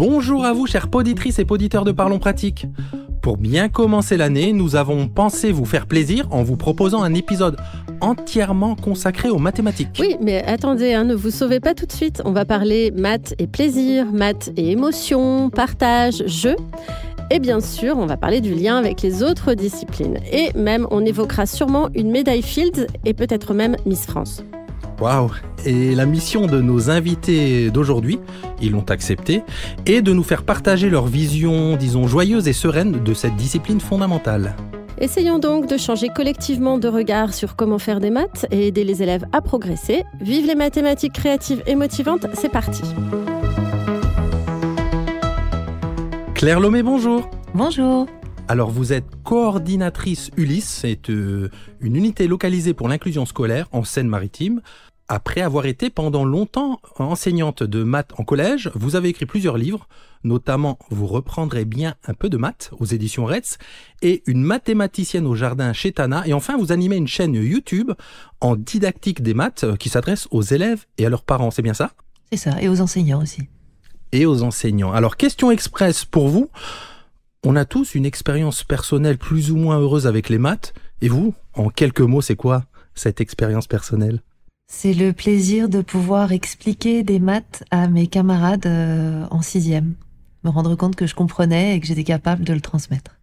Bonjour à vous, chères poditrices et poditeurs de Parlons Pratique. Pour bien commencer l'année, nous avons pensé vous faire plaisir en vous proposant un épisode entièrement consacré aux mathématiques. Oui, mais attendez, ne vous sauvez pas tout de suite. On va parler maths et plaisir, maths et émotion, partage, jeu. Et bien sûr, on va parler du lien avec les autres disciplines. Et même, on évoquera sûrement une médaille Fields et peut-être même Miss France. Waouh! Et la mission de nos invités d'aujourd'hui, ils l'ont accepté, est de nous faire partager leur vision, disons, joyeuse et sereine de cette discipline fondamentale. Essayons donc de changer collectivement de regard sur comment faire des maths et aider les élèves à progresser. Vive les mathématiques créatives et motivantes, c'est parti! Claire Lomé, bonjour! Bonjour! Alors vous êtes coordinatrice Ulysse, c'est une unité localisée pour l'inclusion scolaire en Seine-Maritime. Après avoir été pendant longtemps enseignante de maths en collège, vous avez écrit plusieurs livres, notamment Vous reprendrez bien un peu de maths aux éditions Retz et Une mathématicienne au jardin chez Tana. Et enfin, vous animez une chaîne YouTube en didactique des maths qui s'adresse aux élèves et à leurs parents, c'est bien ça? C'est ça, et aux enseignants aussi. Et aux enseignants. Alors, question express pour vous. On a tous une expérience personnelle plus ou moins heureuse avec les maths. Et vous, en quelques mots, c'est quoi cette expérience personnelle? C'est le plaisir de pouvoir expliquer des maths à mes camarades en 6e. Me rendre compte que je comprenais et que j'étais capable de le transmettre.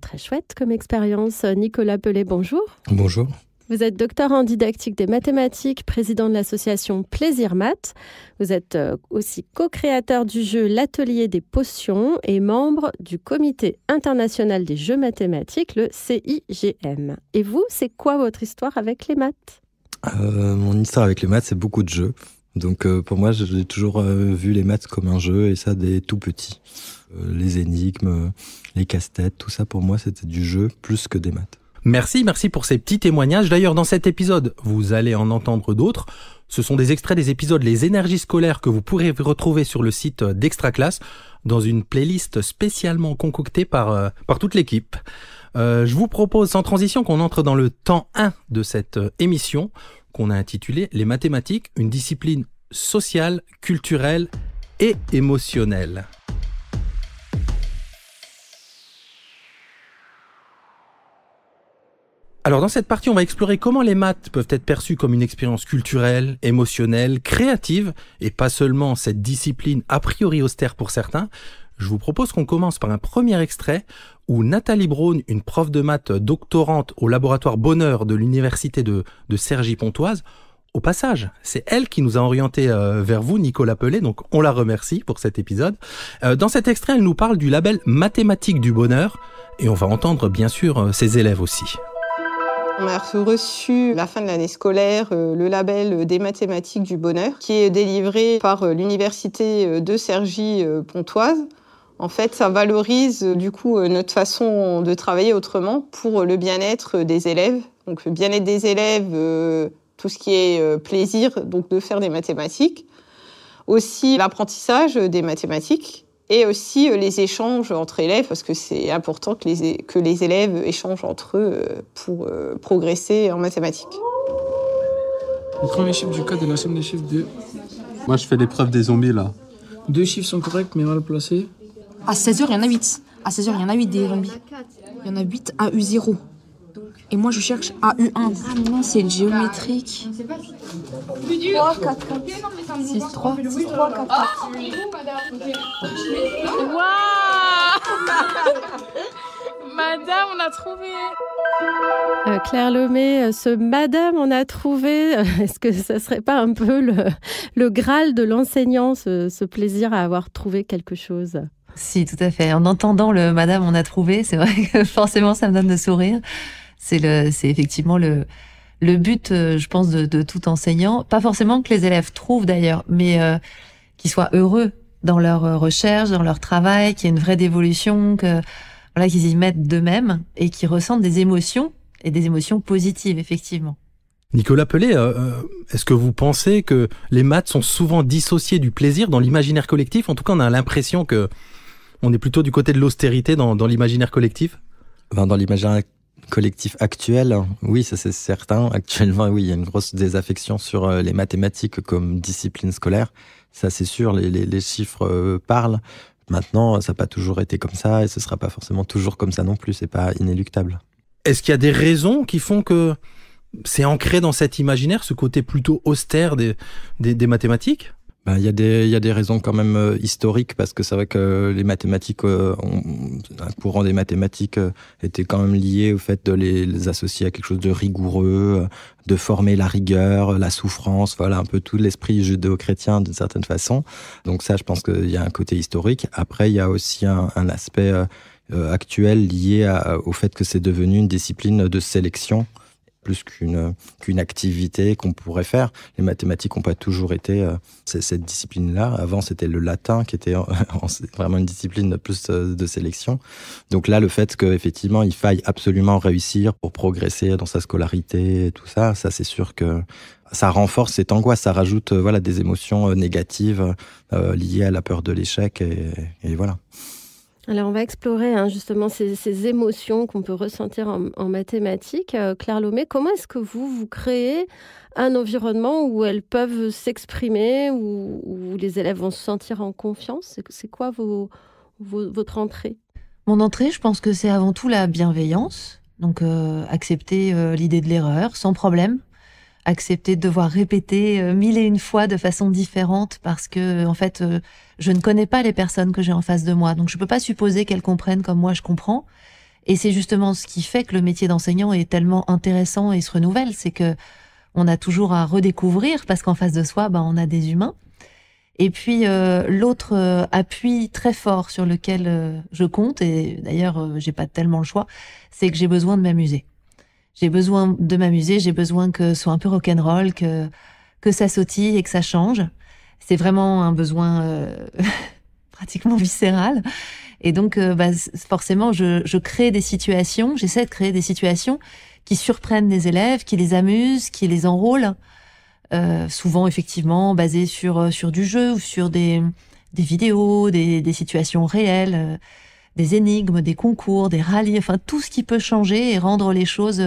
Très chouette comme expérience. Nicolas Pelé, bonjour. Bonjour. Vous êtes docteur en didactique des mathématiques, président de l'association Plaisir Maths. Vous êtes aussi co-créateur du jeu L'Atelier des Potions et membre du Comité international des jeux mathématiques, le CIGM. Et vous, c'est quoi votre histoire avec les maths ? Mon histoire avec les maths, c'est beaucoup de jeux. Donc pour moi, j'ai toujours vu les maths comme un jeu, et ça dès tout petit. Les énigmes, les casse-têtes, tout ça pour moi, c'était du jeu plus que des maths. Merci pour ces petits témoignages. D'ailleurs, dans cet épisode, vous allez en entendre d'autres. Ce sont des extraits des épisodes Les énergies scolaires que vous pourrez retrouver sur le site d'Extra Classe dans une playlist spécialement concoctée par toute l'équipe. Je vous propose sans transition qu'on entre dans le temps 1 de cette émission qu'on a intitulée Les mathématiques, une discipline sociale, culturelle et émotionnelle. Alors dans cette partie, on va explorer comment les maths peuvent être perçues comme une expérience culturelle, émotionnelle, créative, et pas seulement cette discipline a priori austère pour certains. Je vous propose qu'on commence par un premier extrait où Nathalie Braun, une prof de maths doctorante au laboratoire Bonheur de l'université de Cergy-Pontoise, au passage, c'est elle qui nous a orientés vers vous, Nicolas Pelé, donc on la remercie pour cet épisode. Dans cet extrait, elle nous parle du label Mathématiques du Bonheur, et on va entendre bien sûr ses élèves aussi. On a reçu, à la fin de l'année scolaire, le label des mathématiques du bonheur, qui est délivré par l'université de Cergy-Pontoise. En fait, ça valorise du coup notre façon de travailler autrement pour le bien-être des élèves. Donc le bien-être des élèves, tout ce qui est plaisir, donc de faire des mathématiques. Aussi l'apprentissage des mathématiques. Et aussi les échanges entre élèves, parce que c'est important que les élèves échangent entre eux pour progresser en mathématiques. Le premier chiffre du code est la somme des chiffres de... Moi, je fais l'épreuve des zombies, là. 2 chiffres sont corrects, mais mal placés. À 16h, il y en a 8. À 16h, il y en a 8 des zombies. Il y en a 8 à U0. Et moi, je cherche à U1. Ah non, c'est géométrique. 3, 4, 4. 6, 3, 6, 3, 4, 4. Waouh! Madame, on a trouvé! Claire Lomé, ce Madame, on a trouvé, est-ce que ça serait pas un peu le Graal de l'enseignant, ce plaisir à avoir trouvé quelque chose? Si, tout à fait. En entendant le Madame, on a trouvé, c'est vrai que forcément, ça me donne le sourire. C'est effectivement le but, je pense, de tout enseignant. Pas forcément que les élèves trouvent d'ailleurs, mais qu'ils soient heureux dans leur recherche, dans leur travail, qu'il y ait une vraie dévolution, qu'ils y mettent d'eux-mêmes et qu'ils ressentent des émotions, et des émotions positives, effectivement. Nicolas Pelé, est-ce que vous pensez que les maths sont souvent dissociées du plaisir dans l'imaginaire collectif? En tout cas, on a l'impression que on est plutôt du côté de l'austérité dans l'imaginaire collectif. Dans l'imaginaire collectif actuel, oui, ça c'est certain. Actuellement, oui, il y a une grosse désaffection sur les mathématiques comme discipline scolaire. Ça, c'est sûr, les chiffres parlent. Maintenant, ça n'a pas toujours été comme ça et ce ne sera pas forcément toujours comme ça non plus, c'est pas inéluctable. Est-ce qu'il y a des raisons qui font que c'est ancré dans cet imaginaire, ce côté plutôt austère des mathématiques ? Il y a des raisons quand même historiques, parce que c'est vrai que les mathématiques, un courant des mathématiques était quand même lié au fait de les associer à quelque chose de rigoureux, de former la rigueur, la souffrance, voilà un peu tout l'esprit judéo-chrétien d'une certaine façon. Donc ça, je pense qu'il y a un côté historique. Après, il y a aussi un aspect actuel lié au fait que c'est devenu une discipline de sélection, plus qu'une activité qu'on pourrait faire. Les mathématiques n'ont pas toujours été cette discipline-là. Avant, c'était le latin qui était vraiment une discipline plus de sélection. Donc là, le fait qu'effectivement, il faille absolument réussir pour progresser dans sa scolarité et tout ça, c'est sûr que ça renforce cette angoisse, ça rajoute des émotions négatives liées à la peur de l'échec et voilà. Alors, on va explorer justement ces émotions qu'on peut ressentir en mathématiques. Claire Lomé, comment est-ce que vous créez un environnement où elles peuvent s'exprimer, où les élèves vont se sentir en confiance ? C'est quoi votre entrée ? Mon entrée, je pense que c'est avant tout la bienveillance. Donc, accepter l'idée de l'erreur sans problème. Accepter de devoir répéter 1001 fois de façon différente parce que, en fait, je ne connais pas les personnes que j'ai en face de moi. Donc, je peux pas supposer qu'elles comprennent comme moi je comprends. Et c'est justement ce qui fait que le métier d'enseignant est tellement intéressant et se renouvelle. C'est que on a toujours à redécouvrir parce qu'en face de soi, on a des humains. Et puis, l'autre appui très fort sur lequel je compte, et d'ailleurs, j'ai pas tellement le choix, c'est que j'ai besoin de m'amuser. J'ai besoin de m'amuser, j'ai besoin que ce soit un peu rock'n'roll, que ça sautille et que ça change. C'est vraiment un besoin pratiquement viscéral. Et donc, forcément, je crée des situations, j'essaie de créer des situations qui surprennent les élèves, qui les amusent, qui les enrôlent. Souvent, effectivement, basées sur du jeu ou sur des vidéos, des situations réelles, des énigmes, des concours, des rallyes, enfin tout ce qui peut changer et rendre les choses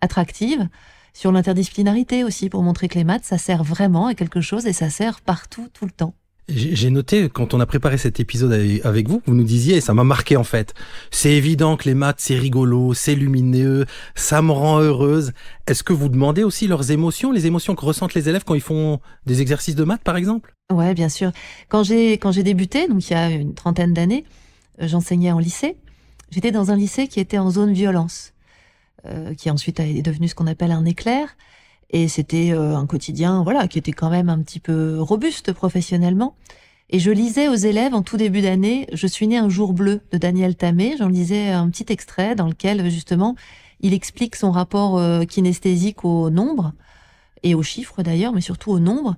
attractives. Sur l'interdisciplinarité aussi, pour montrer que les maths, ça sert vraiment à quelque chose et ça sert partout, tout le temps. J'ai noté, quand on a préparé cet épisode avec vous, vous nous disiez, et ça m'a marqué en fait, c'est évident que les maths, c'est rigolo, c'est lumineux, ça me rend heureuse. Est-ce que vous demandez aussi leurs émotions, les émotions que ressentent les élèves quand ils font des exercices de maths, par exemple ? Ouais, bien sûr. Quand j'ai débuté, donc il y a une 30aine d'années, j'enseignais en lycée. J'étais dans un lycée qui était en zone violence, qui ensuite est devenu ce qu'on appelle un éclair. Et c'était un quotidien, qui était quand même un petit peu robuste professionnellement. Et je lisais aux élèves en tout début d'année « Je suis né un jour bleu » de Daniel Tamé. J'en lisais un petit extrait dans lequel, justement, il explique son rapport kinesthésique au nombre, et aux chiffres d'ailleurs, mais surtout au nombre.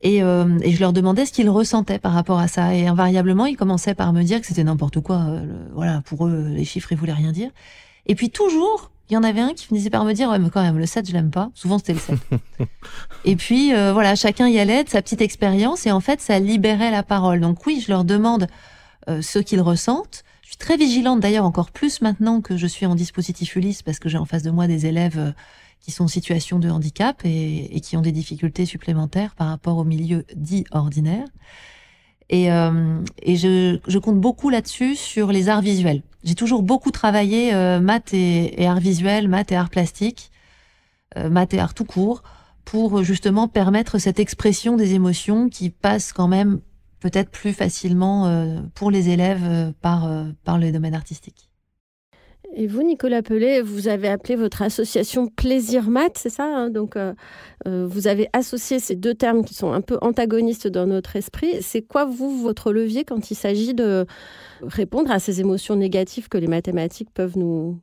Et je leur demandais ce qu'ils ressentaient par rapport à ça. Et invariablement, ils commençaient par me dire que c'était n'importe quoi. Pour eux, les chiffres, ils voulaient rien dire. Et puis toujours, il y en avait un qui finissait par me dire « Ouais, mais quand même, le 7, je l'aime pas. » Souvent, c'était le 7. Et puis, chacun y allait de sa petite expérience. Et en fait, ça libérait la parole. Donc oui, je leur demande ce qu'ils ressentent. Je suis très vigilante, d'ailleurs, encore plus maintenant que je suis en dispositif Ulysse, parce que j'ai en face de moi des élèves qui sont en situation de handicap et qui ont des difficultés supplémentaires par rapport au milieu dit ordinaire. Et je compte beaucoup là-dessus sur les arts visuels. J'ai toujours beaucoup travaillé maths et arts visuels, maths et arts plastiques, maths et arts tout court, pour justement permettre cette expression des émotions qui passe quand même peut-être plus facilement pour les élèves par le domaine artistique. Et vous, Nicolas Pelé, vous avez appelé votre association Plaisir Maths, c'est ça ? Donc, vous avez associé ces deux termes qui sont un peu antagonistes dans notre esprit. C'est quoi, votre levier quand il s'agit de répondre à ces émotions négatives que les mathématiques peuvent nous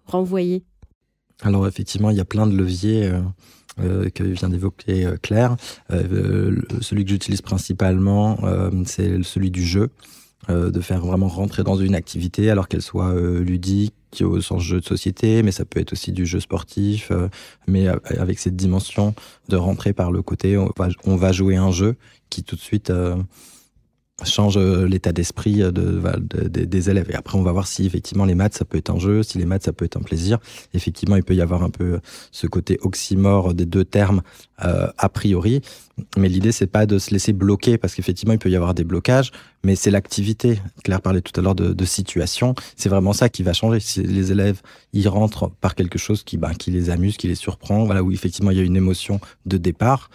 renvoyer ? Alors, effectivement, il y a plein de leviers que vient d'évoquer Claire. Celui que j'utilise principalement, c'est celui du jeu. De faire vraiment rentrer dans une activité alors qu'elle soit ludique au sens jeu de société, mais ça peut être aussi du jeu sportif, mais avec cette dimension de rentrer par le côté on va jouer un jeu qui tout de suite change l'état d'esprit des élèves. Et après, on va voir si effectivement les maths, ça peut être un jeu, si les maths, ça peut être un plaisir. Effectivement, il peut y avoir un peu ce côté oxymore des deux termes a priori. Mais l'idée, c'est pas de se laisser bloquer, parce qu'effectivement, il peut y avoir des blocages, mais c'est l'activité. Claire parlait tout à l'heure de situation. C'est vraiment ça qui va changer. Si les élèves, ils rentrent par quelque chose qui les amuse, qui les surprend, voilà, où effectivement, il y a une émotion de départ.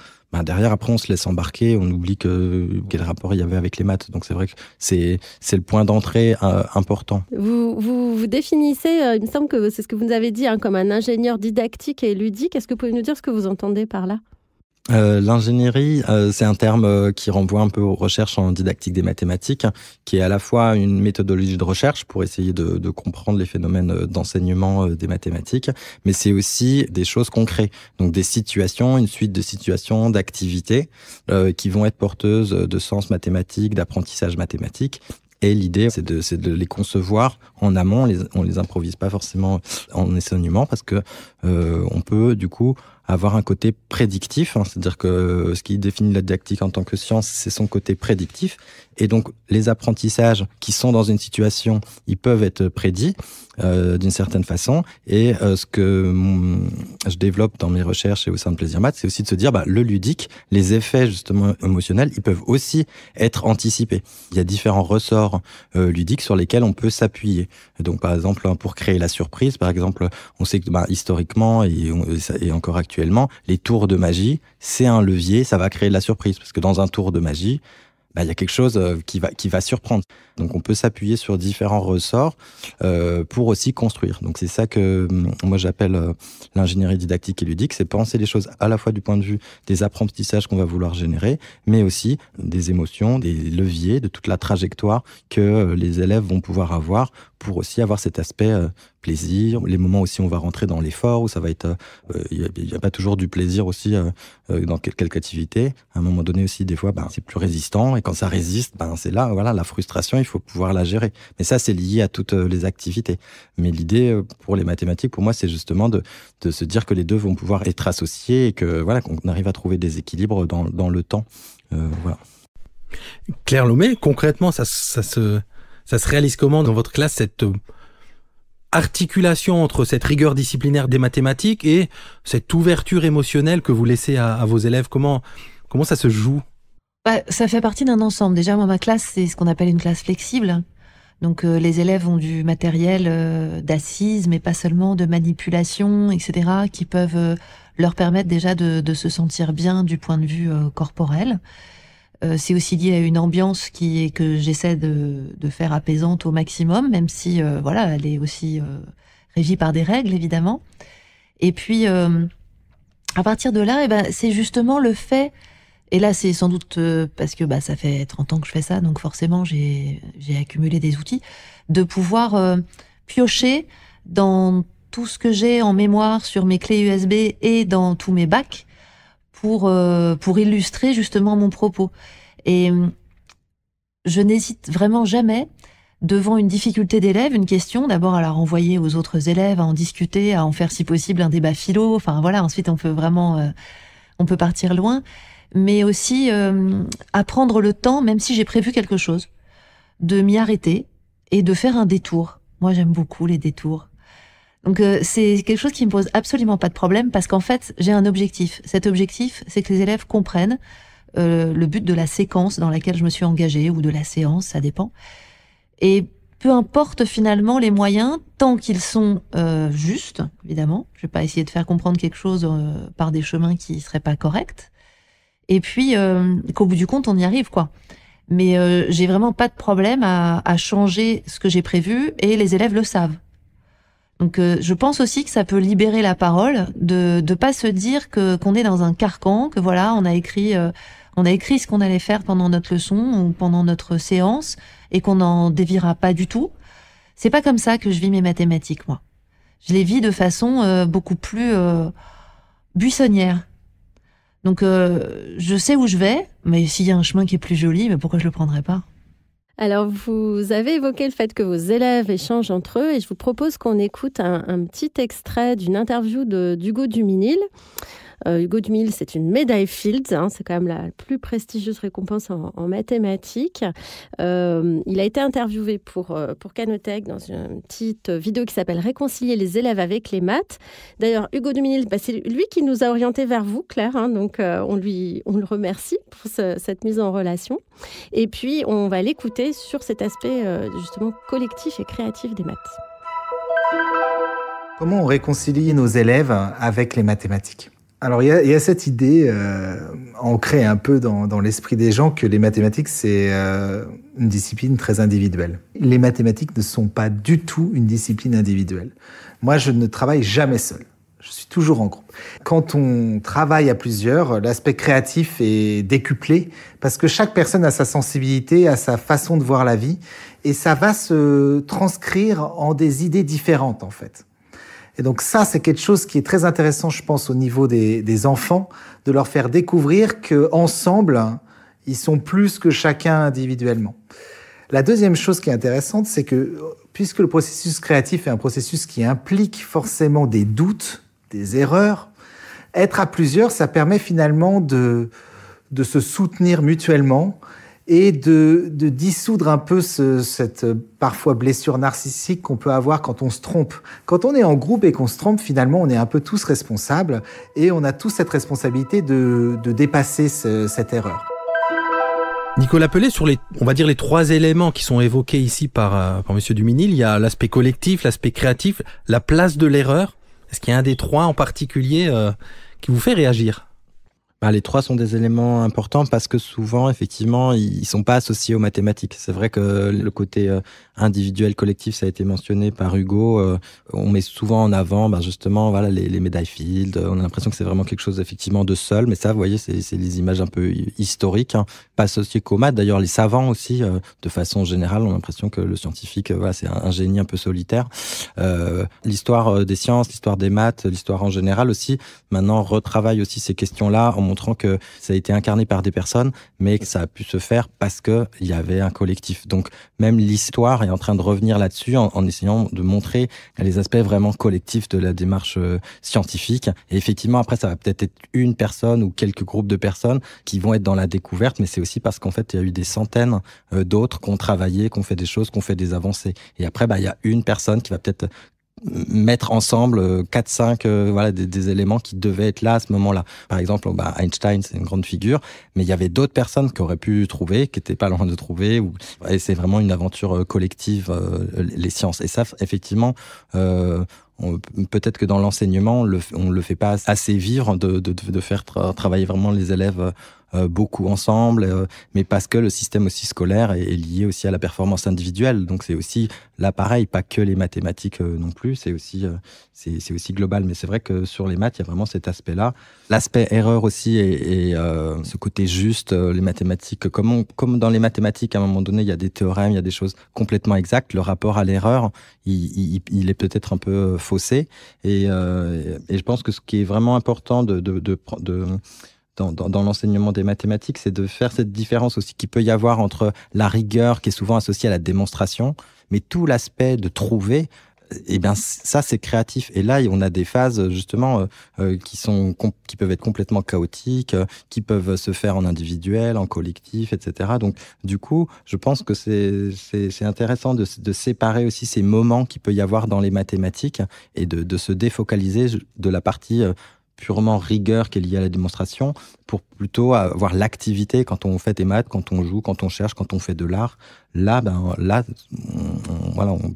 Derrière, après, on se laisse embarquer, on oublie quel rapport il y avait avec les maths. Donc, c'est vrai que c'est le point d'entrée important. Vous définissez, il me semble que c'est ce que vous nous avez dit, comme un ingénieur didactique et ludique. Est-ce que vous pouvez nous dire ce que vous entendez par là ? L'ingénierie, c'est un terme qui renvoie un peu aux recherches en didactique des mathématiques, qui est à la fois une méthodologie de recherche pour essayer de comprendre les phénomènes d'enseignement des mathématiques, mais c'est aussi des choses concrètes, donc des situations, une suite de situations, d'activités qui vont être porteuses de sens mathématique, d'apprentissage mathématique. Et l'idée, c'est de les concevoir en amont. On les improvise pas forcément en enseignement, parce que on peut du coup avoir un côté prédictif, c'est-à-dire que ce qui définit la didactique en tant que science, c'est son côté prédictif. Et donc, les apprentissages qui sont dans une situation, ils peuvent être prédits d'une certaine façon. Et ce que je développe dans mes recherches et au sein de Plaisir Maths, c'est aussi de se dire, le ludique, les effets justement émotionnels, ils peuvent aussi être anticipés. Il y a différents ressorts ludiques sur lesquels on peut s'appuyer. Donc, par exemple, pour créer la surprise, par exemple, on sait que historiquement et encore actuellement, les tours de magie, c'est un levier, ça va créer de la surprise. Parce que dans un tour de magie, il y a quelque chose qui va surprendre. Donc, on peut s'appuyer sur différents ressorts pour aussi construire. Donc, c'est ça que moi, j'appelle l'ingénierie didactique et ludique. C'est penser les choses à la fois du point de vue des apprentissages qu'on va vouloir générer, mais aussi des émotions, des leviers, de toute la trajectoire que les élèves vont pouvoir avoir pour aussi avoir cet aspect plaisir, les moments aussi où on va rentrer dans l'effort, où ça va être... Il n'y a pas toujours du plaisir aussi dans quelque activité. À un moment donné aussi, des fois, c'est plus résistant. Et quand ça résiste, c'est là, voilà, la frustration, il faut pouvoir la gérer. Mais ça, c'est lié à toutes les activités. Mais l'idée pour les mathématiques, pour moi, c'est justement de se dire que les deux vont pouvoir être associés et que voilà, qu'on arrive à trouver des équilibres dans le temps. Voilà. Claire Lomé, concrètement, ça se réalise comment dans votre classe, cette articulation entre cette rigueur disciplinaire des mathématiques et cette ouverture émotionnelle que vous laissez à vos élèves? Comment ça se joue? Ça fait partie d'un ensemble. Déjà, moi, ma classe, c'est ce qu'on appelle une classe flexible. Donc, les élèves ont du matériel d'assises, mais pas seulement, de manipulation, etc., qui peuvent leur permettre déjà de se sentir bien du point de vue corporel. C'est aussi lié à une ambiance que j'essaie de faire apaisante au maximum, même si elle est aussi régie par des règles, évidemment. Et puis, à partir de là, c'est justement le fait... Et là, c'est sans doute parce que ça fait 30 ans que je fais ça, donc forcément, j'ai accumulé des outils, de pouvoir piocher dans tout ce que j'ai en mémoire sur mes clés USB et dans tous mes bacs pour illustrer justement mon propos. Et je n'hésite vraiment jamais, devant une difficulté d'élève, une question, d'abord à la renvoyer aux autres élèves, à en discuter, à en faire si possible un débat philo. Enfin voilà, ensuite on peut partir loin. Mais aussi à prendre le temps, même si j'ai prévu quelque chose, de m'y arrêter et de faire un détour. Moi, j'aime beaucoup les détours. Donc, c'est quelque chose qui me pose absolument pas de problème, parce qu'en fait, j'ai un objectif. Cet objectif, c'est que les élèves comprennent le but de la séquence dans laquelle je me suis engagée, ou de la séance, ça dépend. Et peu importe finalement les moyens, tant qu'ils sont justes, évidemment. Je vais pas essayer de faire comprendre quelque chose par des chemins qui seraient pas corrects. Et puis, qu'au bout du compte, on y arrive, quoi. Mais j'ai vraiment pas de problème à changer ce que j'ai prévu, et les élèves le savent. Donc, je pense aussi que ça peut libérer la parole, de pas se dire qu'on est dans un carcan, que voilà, on a écrit ce qu'on allait faire pendant notre leçon ou pendant notre séance, et qu'on n'en déviera pas du tout. C'est pas comme ça que je vis mes mathématiques, moi. Je les vis de façon beaucoup plus buissonnière. Donc, je sais où je vais, mais s'il y a un chemin qui est plus joli, mais pourquoi je le prendrais pas? Alors, vous avez évoqué le fait que vos élèves échangent entre eux, et je vous propose qu'on écoute un petit extrait d'une interview d'Hugo Duminil. Hugo Duminil, c'est une médaille Fields, c'est quand même la plus prestigieuse récompense en mathématiques. Il a été interviewé pour Canotech dans une petite vidéo qui s'appelle « Réconcilier les élèves avec les maths ». D'ailleurs, Hugo Duminil, c'est lui qui nous a orientés vers vous, Claire, donc on le remercie pour cette mise en relation. Et puis, on va l'écouter sur cet aspect justement collectif et créatif des maths. Comment on réconcilie nos élèves avec les mathématiques ? Alors, il y a cette idée ancrée un peu dans l'esprit des gens que les mathématiques, c'est une discipline très individuelle. Les mathématiques ne sont pas du tout une discipline individuelle. Moi, je ne travaille jamais seul. Je suis toujours en groupe. Quand on travaille à plusieurs, l'aspect créatif est décuplé parce que chaque personne a sa sensibilité, a sa façon de voir la vie et ça va se transcrire en des idées différentes, en fait. Et donc ça, c'est quelque chose qui est très intéressant, je pense, au niveau des enfants, de leur faire découvrir qu'ensemble, ils sont plus que chacun individuellement. La deuxième chose qui est intéressante, c'est que puisque le processus créatif est un processus qui implique forcément des doutes, des erreurs, être à plusieurs, ça permet finalement de se soutenir mutuellement et de dissoudre un peu cette parfois blessure narcissique qu'on peut avoir quand on se trompe. Quand on est en groupe et qu'on se trompe, finalement, on est un peu tous responsables et on a tous cette responsabilité de dépasser cette erreur. Nicolas Pellet, sur les 3 éléments qui sont évoqués ici par Monsieur Duminil, il y a l'aspect collectif, l'aspect créatif, la place de l'erreur. Est-ce qu'il y a un des 3 en particulier qui vous fait réagir ? Les 3 sont des éléments importants parce que souvent, effectivement, ils sont pas associés aux mathématiques. C'est vrai que le côté individuel, collectif, ça a été mentionné par Hugo. On met souvent en avant, justement, voilà, les médailles Fields. On a l'impression que c'est vraiment quelque chose, effectivement, de seul. Mais ça, vous voyez, c'est les images un peu historiques, pas associées qu'aux maths. D'ailleurs, les savants aussi, de façon générale, ont l'impression que le scientifique, c'est un génie un peu solitaire. L'histoire des sciences, l'histoire des maths, l'histoire en général aussi, maintenant, retravaille aussi ces questions-là en montrant que ça a été incarné par des personnes, mais que ça a pu se faire parce que il y avait un collectif. Donc, même l'histoire est en train de revenir là-dessus en essayant de montrer les aspects vraiment collectifs de la démarche scientifique. Et effectivement, après, ça va peut-être être une personne ou quelques groupes de personnes qui vont être dans la découverte, mais c'est aussi parce qu'en fait, il y a eu des centaines d'autres qui ont travaillé, qui ont fait des choses, qui ont fait des avancées. Et après, il y a une personne qui va peut-être mettre ensemble 4-5 des éléments qui devaient être là à ce moment-là. Par exemple, Einstein, c'est une grande figure, mais il y avait d'autres personnes qui auraient pu trouver, qui n'étaient pas loin de trouver. Et c'est vraiment une aventure collective, les sciences. Et ça, effectivement, peut-être que dans l'enseignement, on le fait pas assez vivre de faire travailler vraiment les élèves beaucoup ensemble, mais parce que le système aussi scolaire est lié aussi à la performance individuelle. Donc c'est aussi là pareil, pas que les mathématiques non plus, c'est aussi global. Mais c'est vrai que sur les maths, il y a vraiment cet aspect-là. L'aspect erreur aussi et ce côté juste, les mathématiques, comme dans les mathématiques, à un moment donné, il y a des théorèmes, il y a des choses complètement exactes. Le rapport à l'erreur, il est peut-être un peu faussé. Et je pense que ce qui est vraiment important dans l'enseignement des mathématiques, c'est de faire cette différence aussi qu'il peut y avoir entre la rigueur qui est souvent associée à la démonstration, mais tout l'aspect de trouver, ça c'est créatif. Et là, on a des phases justement qui peuvent être complètement chaotiques, qui peuvent se faire en individuel, en collectif, etc. Donc du coup, je pense que c'est intéressant de séparer aussi ces moments qu'il peut y avoir dans les mathématiques et de se défocaliser de la partie purement rigueur qui est liée à la démonstration, pour plutôt avoir l'activité quand on fait des maths, quand on joue, quand on cherche, quand on fait de l'art. Là,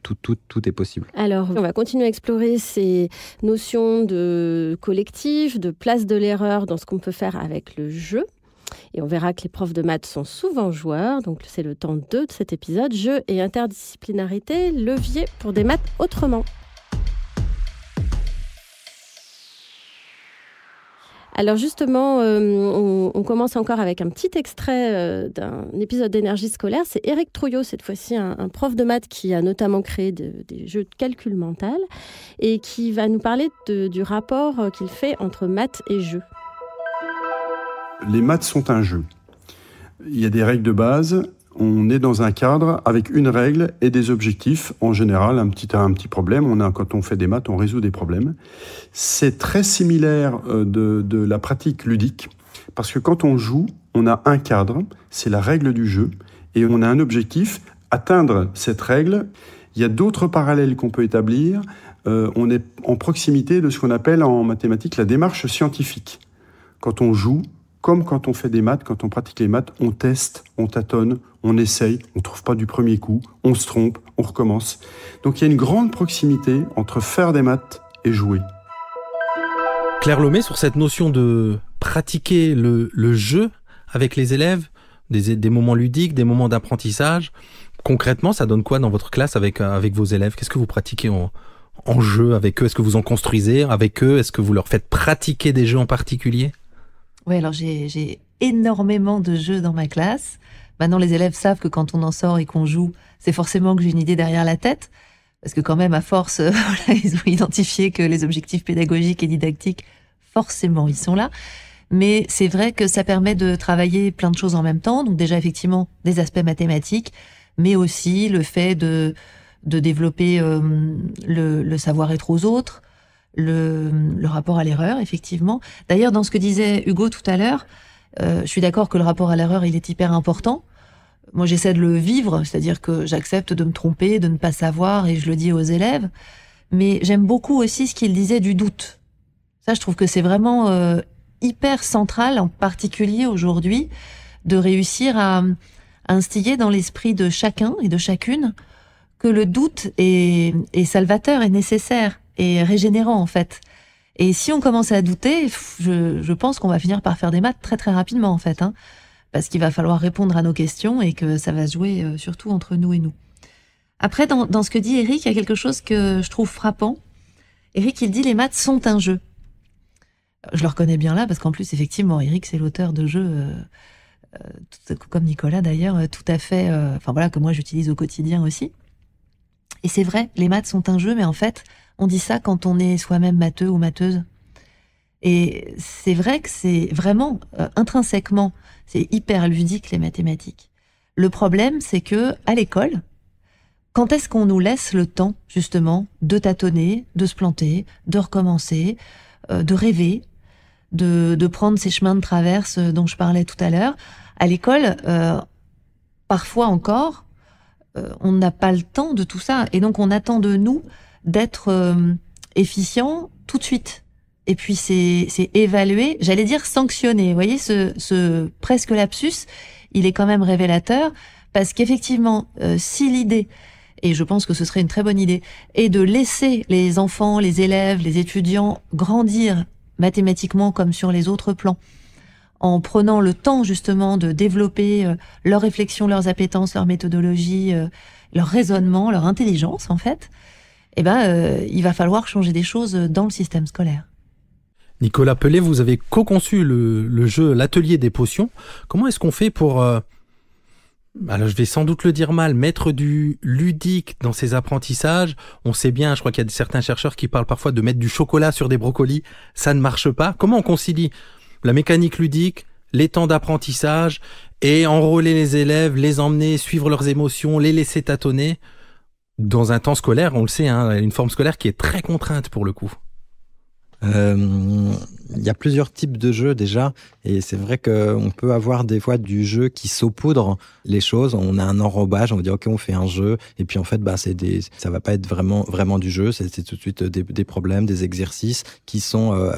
tout est possible. Alors, on va continuer à explorer ces notions de collectif, de place de l'erreur dans ce qu'on peut faire avec le jeu. Et on verra que les profs de maths sont souvent joueurs, donc c'est le temps 2 de cet épisode. Jeu et interdisciplinarité, levier pour des maths autrement. Alors justement, on commence encore avec un petit extrait d'un épisode d'énergie scolaire. C'est Éric Trouillot, cette fois-ci un prof de maths qui a notamment créé des jeux de calcul mental et qui va nous parler du rapport qu'il fait entre maths et jeu. Les maths sont un jeu. Il y a des règles de base. On est dans un cadre avec une règle et des objectifs. En général, un petit problème. Quand on fait des maths, on résout des problèmes. C'est très similaire de la pratique ludique, parce que quand on joue, on a un cadre, c'est la règle du jeu, et on a un objectif, atteindre cette règle. Il y a d'autres parallèles qu'on peut établir. On est en proximité de ce qu'on appelle en mathématiques la démarche scientifique. Quand on joue, comme quand on fait des maths, quand on pratique les maths, on teste, on tâtonne, on essaye, on ne trouve pas du premier coup, on se trompe, on recommence. Donc il y a une grande proximité entre faire des maths et jouer. Claire Lomé, sur cette notion de pratiquer le jeu avec les élèves, des moments ludiques, des moments d'apprentissage, concrètement, ça donne quoi dans votre classe avec vos élèves? Qu'est-ce que vous pratiquez en jeu avec eux? Est-ce que vous en construisez avec eux? Est-ce que vous leur faites pratiquer des jeux en particulier? Oui, alors j'ai énormément de jeux dans ma classe. Maintenant, les élèves savent que quand on en sort et qu'on joue, c'est forcément que j'ai une idée derrière la tête. Parce que quand même, à force, ils ont identifié que les objectifs pédagogiques et didactiques, forcément, ils sont là. Mais c'est vrai que ça permet de travailler plein de choses en même temps. Donc déjà, effectivement, des aspects mathématiques, mais aussi le fait de développer le savoir-être aux autres, le rapport à l'erreur, effectivement. D'ailleurs, dans ce que disait Hugo tout à l'heure, je suis d'accord que le rapport à l'erreur, il est hyper important. Moi, j'essaie de le vivre, c'est-à-dire que j'accepte de me tromper, de ne pas savoir, et je le dis aux élèves. Mais j'aime beaucoup aussi ce qu'il disait du doute. Ça, je trouve que c'est vraiment hyper central, en particulier aujourd'hui, de réussir à instiller dans l'esprit de chacun et de chacune que le doute est salvateur, est nécessaire, et régénérant, en fait. Et si on commence à douter, je pense qu'on va finir par faire des maths très très rapidement, en fait, parce qu'il va falloir répondre à nos questions et que ça va se jouer surtout entre nous et nous. Après, dans ce que dit Eric, il y a quelque chose que je trouve frappant. Eric, il dit les maths sont un jeu. Je le reconnais bien là, parce qu'en plus, effectivement, Eric, c'est l'auteur de jeux, comme Nicolas d'ailleurs, tout à fait, que moi j'utilise au quotidien aussi. Et c'est vrai, les maths sont un jeu, mais en fait, on dit ça quand on est soi-même matheux ou matheuse. Et c'est vrai que c'est vraiment, intrinsèquement, c'est hyper ludique, les mathématiques. Le problème, c'est que à l'école, quand est-ce qu'on nous laisse le temps, justement, de tâtonner, de se planter, de recommencer, de rêver, de prendre ces chemins de traverse dont je parlais tout à l'heure? À l'école, parfois encore, on n'a pas le temps de tout ça. Et donc, on attend de nous d'être efficient tout de suite. Et puis, c'est évalué, j'allais dire sanctionné. Vous voyez, ce presque lapsus, il est quand même révélateur, parce qu'effectivement, si l'idée, et je pense que ce serait une très bonne idée, est de laisser les enfants, les élèves, les étudiants grandir mathématiquement comme sur les autres plans, en prenant le temps justement de développer leur réflexion, leurs appétences, leur méthodologie, leur raisonnement, leur intelligence en fait, il va falloir changer des choses dans le système scolaire. Nicolas Pellet, vous avez co-conçu le jeu L'Atelier des potions. Comment est-ce qu'on fait pour, alors je vais sans doute le dire mal, mettre du ludique dans ces apprentissages? On sait bien, je crois qu'il y a certains chercheurs qui parlent parfois de mettre du chocolat sur des brocolis. Ça ne marche pas. Comment on concilie la mécanique ludique, les temps d'apprentissage et enrôler les élèves, les emmener, suivre leurs émotions, les laisser tâtonner dans un temps scolaire, on le sait, une forme scolaire qui est très contrainte pour le coup? Il y a plusieurs types de jeux déjà, et c'est vrai qu'on peut avoir des fois du jeu qui saupoudre les choses. On a un enrobage, on va dire ok, on fait un jeu, et puis en fait ça va pas être vraiment du jeu, c'est tout de suite des problèmes, des exercices qui sont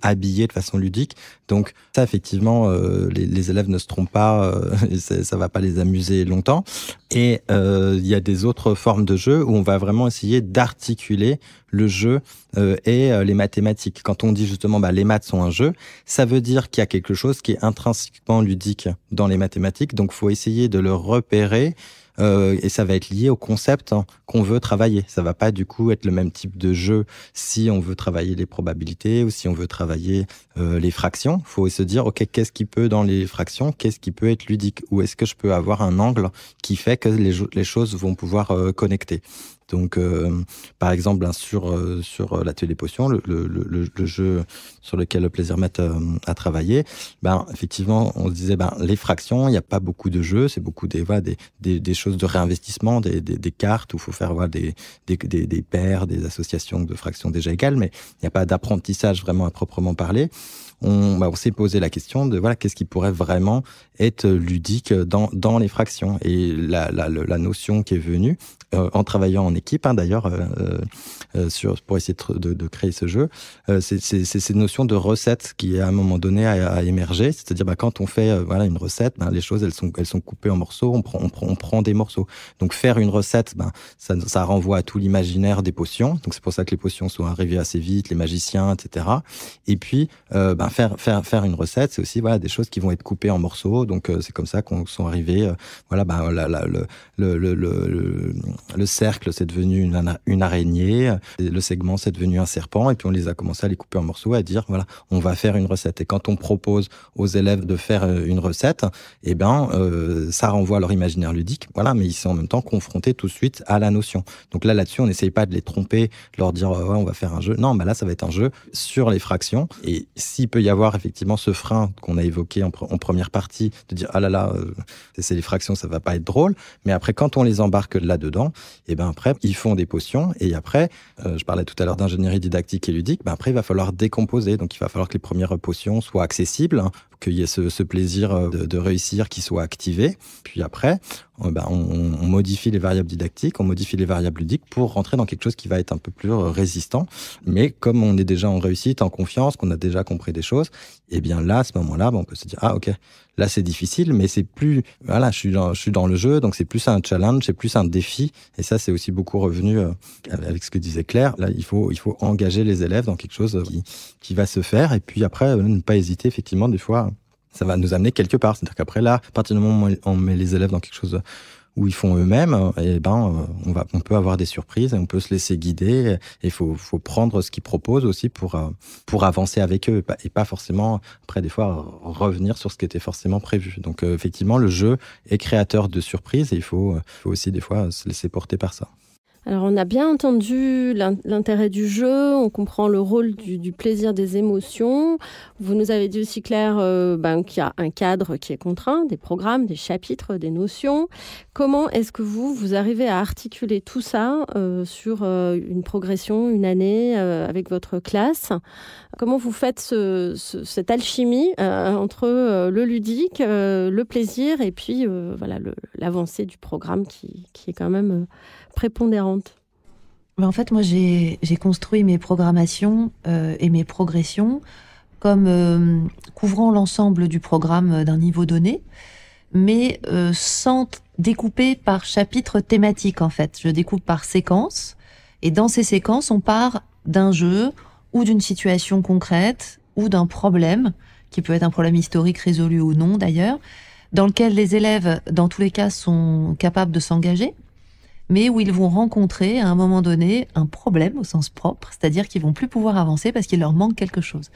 habillés de façon ludique. Donc ça effectivement, les élèves ne se trompent pas, ça va pas les amuser longtemps. Et il y a des autres formes de jeux où on va vraiment essayer d'articuler le jeu et les mathématiques. Quand on dit justement les maths sont un jeu, ça veut dire qu'il y a quelque chose qui est intrinsèquement ludique dans les mathématiques, donc faut essayer de le repérer et ça va être lié au concept qu'on veut travailler. Ça va pas du coup être le même type de jeu si on veut travailler les probabilités ou si on veut travailler les fractions. Faut se dire ok, qu'est-ce qui peut dans les fractions, qu'est-ce qui peut être ludique, ou est-ce que je peux avoir un angle qui fait que les choses vont pouvoir connecter. Donc, par exemple, sur l'atelier potion, le jeu sur lequel le Plaisir Maths a travaillé, effectivement, on se disait, les fractions, il n'y a pas beaucoup de jeux, c'est beaucoup des choses de réinvestissement, des cartes où il faut faire des paires, des associations de fractions déjà égales, mais il n'y a pas d'apprentissage vraiment à proprement parler. On s'est posé la question de qu'est-ce qui pourrait vraiment être ludique dans les fractions. Et la notion qui est venue, en travaillant en équipe, d'ailleurs, pour essayer de créer ce jeu, c'est cette notion de recette qui, à un moment donné, a émergé. C'est-à-dire, quand on fait une recette, les choses, elles sont coupées en morceaux, on prend des morceaux. Donc, faire une recette, ça renvoie à tout l'imaginaire des potions. Donc, c'est pour ça que les potions sont arrivées assez vite, les magiciens, etc. Et puis, faire une recette, c'est aussi des choses qui vont être coupées en morceaux. Donc, c'est comme ça qu'on sont arrivés. Le cercle, c'est devenu une araignée. Le segment, c'est devenu un serpent. Et puis, on les a commencé à les couper en morceaux, à dire, on va faire une recette. Et quand on propose aux élèves de faire une recette, ça renvoie à leur imaginaire ludique. Mais ils sont en même temps confrontés tout de suite à la notion. Donc là-dessus, on n'essaye pas de les tromper, de leur dire, on va faire un jeu. Non, là, ça va être un jeu sur les fractions. Et s'il peut y avoir effectivement ce frein qu'on a évoqué en première partie, de dire, c'est les fractions, ça va pas être drôle. Mais après, quand on les embarque là-dedans, après, ils font des potions. Et après, je parlais tout à l'heure d'ingénierie didactique et ludique, après, il va falloir décomposer. Donc, il va falloir que les premières potions soient accessibles, qu'il y ait ce plaisir de réussir qui soit activé. Puis après, on modifie les variables didactiques, on modifie les variables ludiques pour rentrer dans quelque chose qui va être un peu plus résistant. Mais comme on est déjà en réussite, en confiance, qu'on a déjà compris des choses, là, à ce moment-là, on peut se dire, ok, là, c'est difficile, mais c'est plus, je suis dans le jeu, donc c'est plus un challenge, c'est plus un défi. Et ça, c'est aussi beaucoup revenu avec ce que disait Claire. Là, il faut engager les élèves dans quelque chose qui va se faire. Et puis après, ne pas hésiter, effectivement, des fois, ça va nous amener quelque part. C'est-à-dire qu'après, là, à partir du moment où on met les élèves dans quelque chose où ils font eux-mêmes, on peut avoir des surprises, et on peut se laisser guider. Et il faut prendre ce qu'ils proposent aussi pour avancer avec eux, et pas forcément, après, des fois, revenir sur ce qui était forcément prévu. Donc, effectivement, le jeu est créateur de surprises, et il faut aussi, des fois, se laisser porter par ça. Alors, on a bien entendu l'intérêt du jeu, on comprend le rôle du plaisir des émotions. Vous nous avez dit aussi, Claire, qu'il y a un cadre qui est contraint, des programmes, des chapitres, des notions. Comment est-ce que vous arrivez à articuler tout ça sur une progression, une année avec votre classe ? Comment vous faites cette alchimie entre le ludique, le plaisir et puis l'avancée du programme qui est quand même prépondérante? En fait, moi, j'ai construit mes programmations et mes progressions comme couvrant l'ensemble du programme d'un niveau donné, mais sans découper par chapitre thématique, en fait. Je découpe par séquence, et dans ces séquences, on part d'un jeu ou d'une situation concrète ou d'un problème, qui peut être un problème historique résolu ou non, d'ailleurs, dans lequel les élèves, dans tous les cas, sont capables de s'engager, mais où ils vont rencontrer à un moment donné un problème au sens propre, c'est-à-dire qu'ils vont plus pouvoir avancer parce qu'il leur manque quelque chose.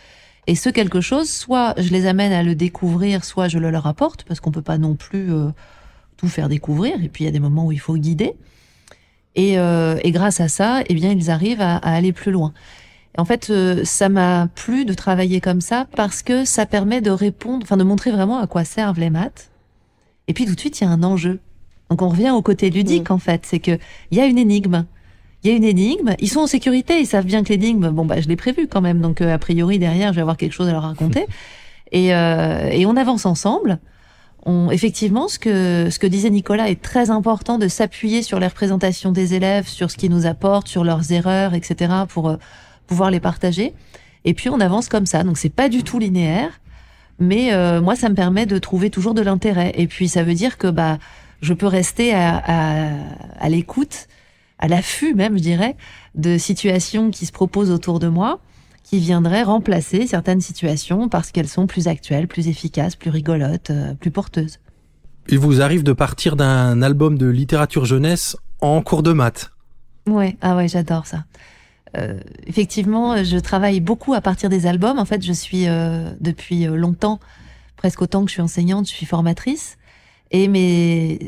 Et ce quelque chose, soit je les amène à le découvrir, soit je le leur apporte, parce qu'on peut pas non plus tout faire découvrir, et puis il y a des moments où il faut guider. Et grâce à ça, ils arrivent à aller plus loin. Et en fait, ça m'a plu de travailler comme ça, parce que ça permet de répondre, de montrer vraiment à quoi servent les maths. Et puis tout de suite, il y a un enjeu. Donc on revient au côté ludique, en fait. C'est qu'il y a une énigme. Ils sont en sécurité, ils savent bien que l'énigme, je l'ai prévu quand même. Donc a priori, derrière, je vais avoir quelque chose à leur raconter. Et on avance ensemble. Effectivement, ce que disait Nicolas est très important, de s'appuyer sur les représentations des élèves, sur ce qu'ils nous apportent, sur leurs erreurs, etc., pour pouvoir les partager. Et puis on avance comme ça. Donc c'est pas du tout linéaire, mais moi, ça me permet de trouver toujours de l'intérêt. Et puis ça veut dire que je peux rester à l'écoute, à l'affût même, je dirais, de situations qui se proposent autour de moi, qui viendraient remplacer certaines situations parce qu'elles sont plus actuelles, plus efficaces, plus rigolotes, plus porteuses. Il vous arrive de partir d'un album de littérature jeunesse en cours de maths? Ouais, j'adore ça. Effectivement, je travaille beaucoup à partir des albums. En fait, je suis depuis longtemps, presque autant que je suis enseignante, je suis formatrice. Et mes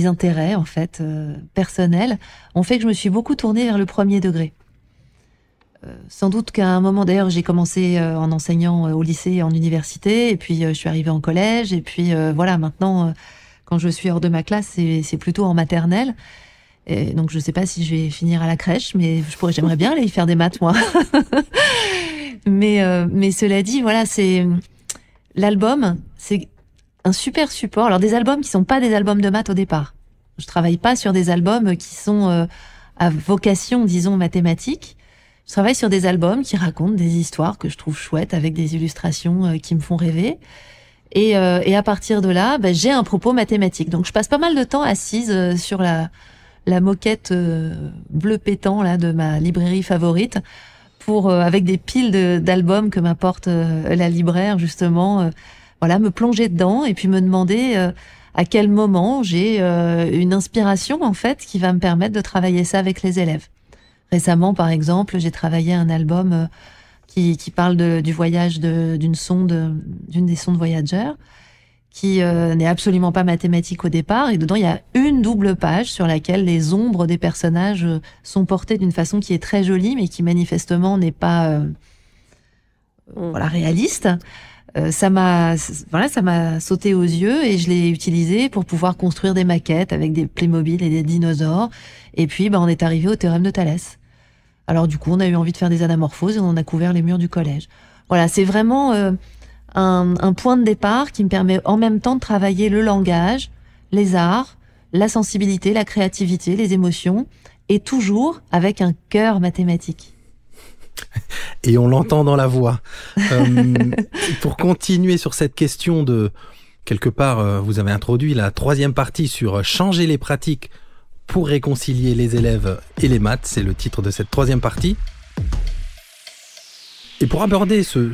intérêts, en fait, personnels, ont fait que je me suis beaucoup tournée vers le premier degré. Sans doute qu'à un moment, d'ailleurs, j'ai commencé en enseignant au lycée et en université, et puis je suis arrivée en collège, et puis voilà, maintenant, quand je suis hors de ma classe, c'est plutôt en maternelle. Et donc, je ne sais pas si je vais finir à la crèche, mais j'aimerais bien aller y faire des maths, moi. mais cela dit, voilà, l'album, c'est un super support. Alors, des albums qui sont pas des albums de maths au départ. Je travaille pas sur des albums qui sont à vocation, disons, mathématique. Je travaille sur des albums qui racontent des histoires que je trouve chouettes, avec des illustrations qui me font rêver. Et à partir de là, j'ai un propos mathématique. Donc, je passe pas mal de temps assise sur la moquette bleu pétant là de ma librairie favorite, avec des piles d'albums que m'apporte la libraire, justement, voilà, me plonger dedans et puis me demander à quel moment j'ai une inspiration, en fait, qui va me permettre de travailler ça avec les élèves. Récemment, par exemple, j'ai travaillé un album qui parle du voyage d'une des sondes Voyager, qui n'est absolument pas mathématique au départ. Et dedans, il y a une double page sur laquelle les ombres des personnages sont portées d'une façon qui est très jolie, mais qui manifestement n'est pas réaliste. Ça m'a sauté aux yeux et je l'ai utilisé pour pouvoir construire des maquettes avec des Playmobil et des dinosaures. Et puis, on est arrivé au théorème de Thalès. Alors du coup, on a eu envie de faire des anamorphoses et on a couvert les murs du collège. Voilà, c'est vraiment un point de départ qui me permet en même temps de travailler le langage, les arts, la sensibilité, la créativité, les émotions, et toujours avec un cœur mathématique. Et on l'entend dans la voix. Pour continuer sur cette question de, quelque part, vous avez introduit la troisième partie sur changer les pratiques pour réconcilier les élèves et les maths. C'est le titre de cette troisième partie. Et pour aborder ce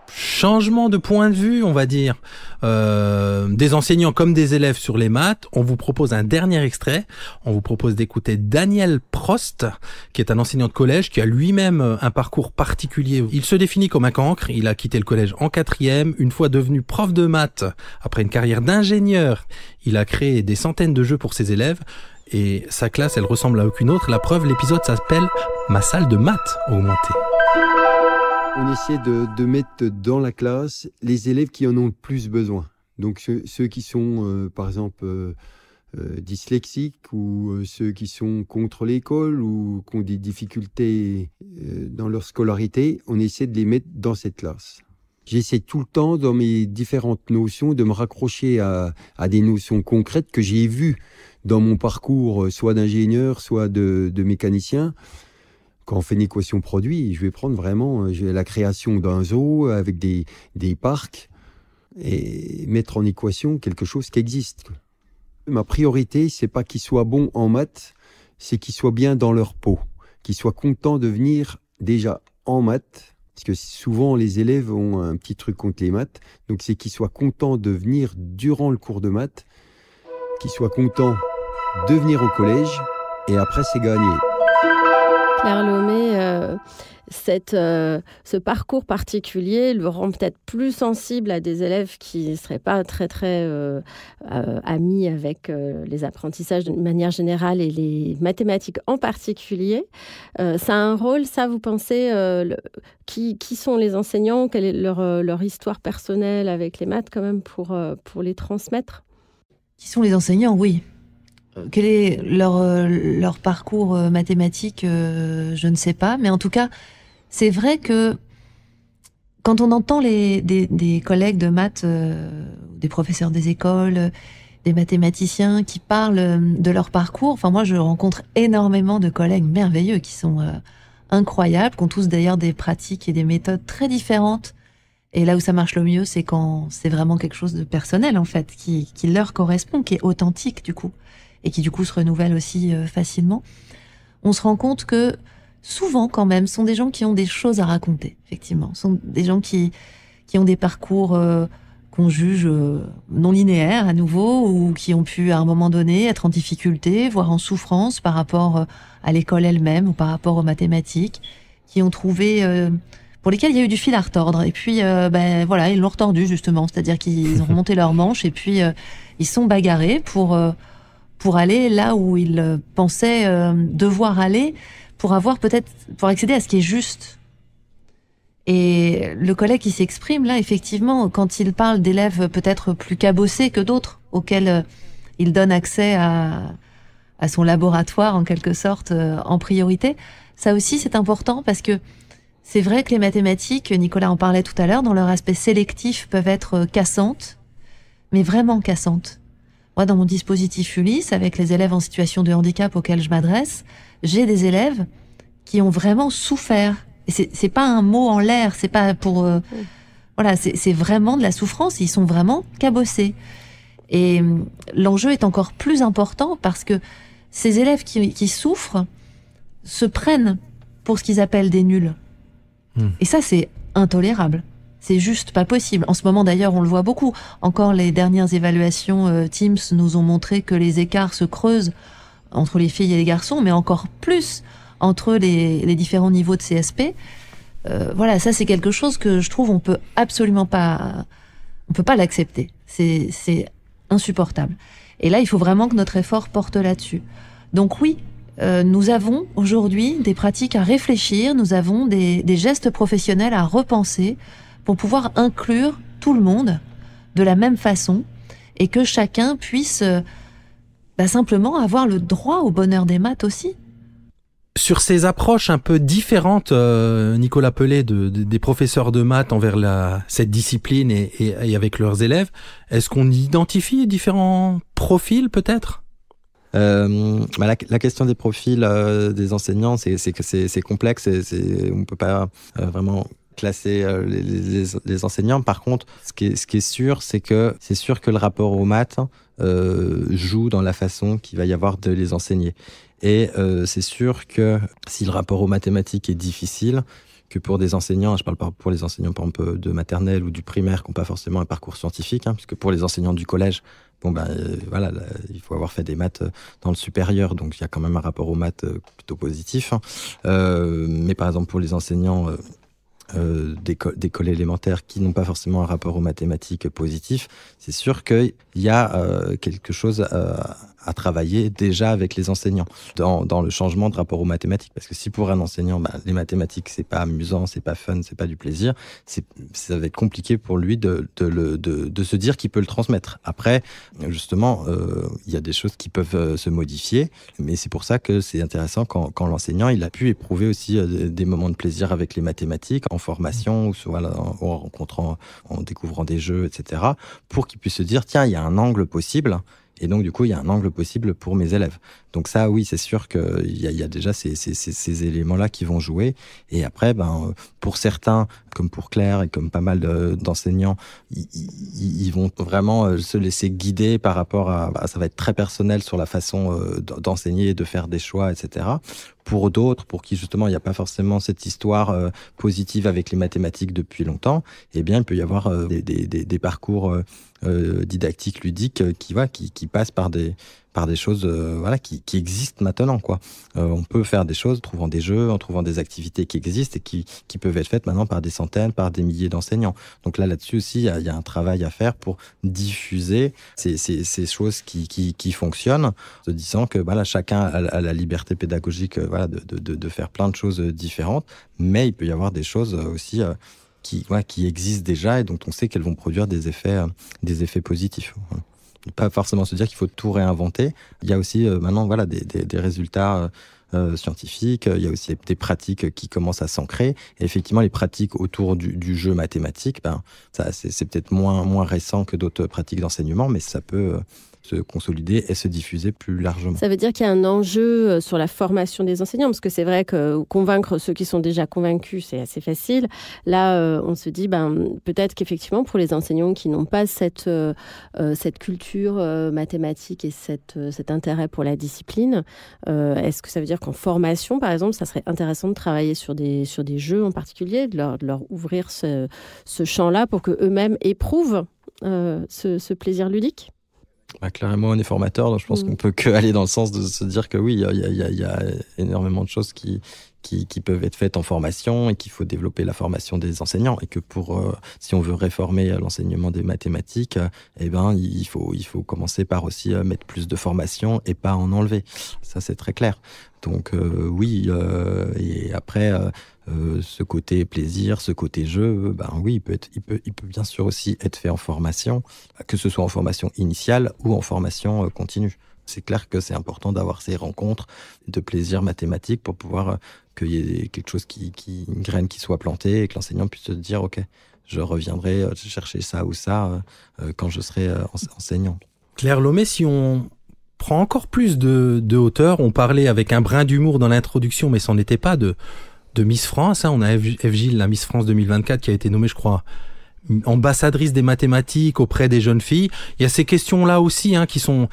changement de point de vue, on va dire, des enseignants comme des élèves sur les maths, on vous propose un dernier extrait. On vous propose d'écouter Daniel Prost, qui est un enseignant de collège, qui a lui-même un parcours particulier. Il se définit comme un cancre. Il a quitté le collège en 4e. Une fois devenu prof de maths, après une carrière d'ingénieur, il a créé des centaines de jeux pour ses élèves. Et sa classe, elle ressemble à aucune autre. La preuve, l'épisode s'appelle « Ma salle de maths augmentée ». On essaie de mettre dans la classe les élèves qui en ont le plus besoin. Donc ceux qui sont, par exemple, dyslexiques ou ceux qui sont contre l'école ou qui ont des difficultés dans leur scolarité, on essaie de les mettre dans cette classe. J'essaie tout le temps, dans mes différentes notions, de me raccrocher à des notions concrètes que j'ai vues dans mon parcours, soit d'ingénieur, soit de mécanicien. Quand on fait une équation produit, je vais prendre vraiment la création d'un zoo avec des parcs et mettre en équation quelque chose qui existe. Ma priorité, c'est pas qu'ils soient bons en maths, c'est qu'ils soient bien dans leur peau, qu'ils soient contents de venir déjà en maths, parce que souvent les élèves ont un petit truc contre les maths, donc c'est qu'ils soient contents de venir durant le cours de maths, qu'ils soient contents de venir au collège, et après c'est gagné. Claire Lomé, ce parcours particulier le rend peut-être plus sensible à des élèves qui ne seraient pas très amis avec les apprentissages de manière générale et les mathématiques en particulier. Ça a un rôle, ça, vous pensez, qui sont les enseignants, quelle est leur histoire personnelle avec les maths quand même pour les transmettre? Qui sont les enseignants, oui. Quel est leur parcours mathématique, je ne sais pas. Mais en tout cas, c'est vrai que quand on entend des collègues de maths, des professeurs des écoles, des mathématiciens qui parlent de leur parcours, enfin moi je rencontre énormément de collègues merveilleux qui sont incroyables, qui ont tous d'ailleurs des pratiques et des méthodes très différentes. Et là où ça marche le mieux, c'est quand c'est vraiment quelque chose de personnel en fait, qui leur correspond, qui est authentique du coup. Et qui du coup se renouvellent aussi facilement, on se rend compte que souvent quand même, sont des gens qui ont des choses à raconter, effectivement. Sont des gens qui ont des parcours qu'on juge non linéaires à nouveau, ou qui ont pu à un moment donné être en difficulté, voire en souffrance par rapport à l'école elle-même ou par rapport aux mathématiques, qui ont trouvé pour lesquels il y a eu du fil à retordre. Et puis, voilà, ils l'ont retordu, justement. C'est-à-dire qu'ils ont remonté leurs manches et puis ils sont bagarrés pour aller là où ils pensaient devoir aller, pour accéder à ce qui est juste. Et le collègue qui s'exprime, là, effectivement, quand il parle d'élèves peut-être plus cabossés que d'autres, auxquels il donne accès à son laboratoire, en quelque sorte, en priorité, ça aussi, c'est important parce que c'est vrai que les mathématiques, Nicolas en parlait tout à l'heure, dans leur aspect sélectif, peuvent être cassantes, mais vraiment cassantes. Moi, dans mon dispositif Ulysse, avec les élèves en situation de handicap auxquels je m'adresse, j'ai des élèves qui ont vraiment souffert. Et c'est pas un mot en l'air, c'est pas pour... voilà, c'est vraiment de la souffrance, ils sont vraiment cabossés. Et l'enjeu est encore plus important parce que ces élèves qui souffrent se prennent pour ce qu'ils appellent des nuls. Et ça, c'est intolérable. C'est juste pas possible. En ce moment, d'ailleurs, on le voit beaucoup. Encore les dernières évaluations Teams nous ont montré que les écarts se creusent entre les filles et les garçons, mais encore plus entre les différents niveaux de CSP. Voilà, ça, c'est quelque chose que je trouve on peut pas l'accepter. C'est insupportable. Et là, il faut vraiment que notre effort porte là-dessus. Donc oui, nous avons aujourd'hui des pratiques à réfléchir, nous avons des gestes professionnels à repenser pour pouvoir inclure tout le monde de la même façon et que chacun puisse simplement avoir le droit au bonheur des maths aussi. Sur ces approches un peu différentes, Nicolas Pellet, des professeurs de maths envers cette discipline et avec leurs élèves, est-ce qu'on identifie différents profils peut-être ? La question des profils des enseignants, c'est complexe, on ne peut pas vraiment classer les enseignants. Par contre, ce qui est sûr, c'est sûr que le rapport aux maths joue dans la façon qu'il va y avoir de les enseigner. Et c'est sûr que si le rapport aux mathématiques est difficile, que pour des enseignants, je parle pas pour les enseignants par exemple de maternelle ou du primaire qui n'ont pas forcément un parcours scientifique, puisque pour les enseignants du collège, voilà, il faut avoir fait des maths dans le supérieur, donc il y a quand même un rapport aux maths plutôt positif. Mais par exemple pour les enseignants d'école élémentaire qui n'ont pas forcément un rapport aux mathématiques positif, c'est sûr qu'il y a quelque chose à travailler déjà avec les enseignants dans le changement de rapport aux mathématiques. Parce que si pour un enseignant, les mathématiques, c'est pas amusant, c'est pas fun, c'est pas du plaisir, ça va être compliqué pour lui de se dire qu'il peut le transmettre. Après, justement, il y a des choses qui peuvent se modifier, mais c'est pour ça que c'est intéressant quand l'enseignant, il a pu éprouver aussi des moments de plaisir avec les mathématiques, en formation, ou en rencontrant, en découvrant des jeux, etc., pour qu'il puisse se dire, tiens, il y a un angle possible. Et donc, du coup, il y a un angle possible pour mes élèves. Donc ça, oui, c'est sûr qu'il y a déjà ces éléments-là qui vont jouer. Et après, pour certains, comme pour Claire et comme pas mal d'enseignants, ils vont vraiment se laisser guider par rapport à... ça va être très personnel sur la façon d'enseigner, de faire des choix, etc. Pour d'autres, pour qui justement il n'y a pas forcément cette histoire positive avec les mathématiques depuis longtemps, eh bien, il peut y avoir des parcours didactiques, ludiques qui passent par des choses qui existent maintenant, quoi. On peut faire des choses en trouvant des jeux, en trouvant des activités qui existent et qui peuvent être faites maintenant par des centaines, par des milliers d'enseignants. Donc là-dessus aussi, il y a un travail à faire pour diffuser ces choses qui fonctionnent, se disant que chacun a la liberté pédagogique de faire plein de choses différentes, mais il peut y avoir des choses aussi qui existent déjà et dont on sait qu'elles vont produire des effets positifs. Pas forcément se dire qu'il faut tout réinventer. Il y a aussi maintenant des résultats scientifiques, il y a aussi des pratiques qui commencent à s'ancrer. Et effectivement, les pratiques autour du jeu mathématique, c'est peut-être moins récent que d'autres pratiques d'enseignement, mais ça peut se consolider et se diffuser plus largement. Ça veut dire qu'il y a un enjeu sur la formation des enseignants, parce que c'est vrai que convaincre ceux qui sont déjà convaincus, c'est assez facile. Là, on se dit, peut-être qu'effectivement, pour les enseignants qui n'ont pas cette culture mathématique et cet intérêt pour la discipline, est-ce que ça veut dire qu'en formation, par exemple, ça serait intéressant de travailler sur des jeux en particulier, de leur ouvrir ce champ-là pour qu'eux-mêmes éprouvent ce plaisir ludique ? Claire et moi, on est formateurs, donc je pense qu'on peut que aller dans le sens de se dire que oui, il y a énormément de choses qui peuvent être faites en formation et qu'il faut développer la formation des enseignants et que si on veut réformer l'enseignement des mathématiques, il faut commencer par aussi mettre plus de formation et pas en enlever. Ça, c'est très clair. Donc oui, et après ce côté plaisir, ce côté jeu, oui, il peut bien sûr aussi être fait en formation, que ce soit en formation initiale ou en formation continue. C'est clair que c'est important d'avoir ces rencontres de plaisir mathématique pour pouvoir qu'il y ait quelque chose une graine qui soit plantée et que l'enseignant puisse se dire, ok, je reviendrai chercher ça ou ça quand je serai enseignant. Claire Lomé, si on prend encore plus de hauteur, on parlait avec un brin d'humour dans l'introduction, mais c'en était pas de Miss France. On a Eve Gilles, la Miss France 2024, qui a été nommée, je crois, ambassadrice des mathématiques auprès des jeunes filles. Il y a ces questions-là aussi qui sont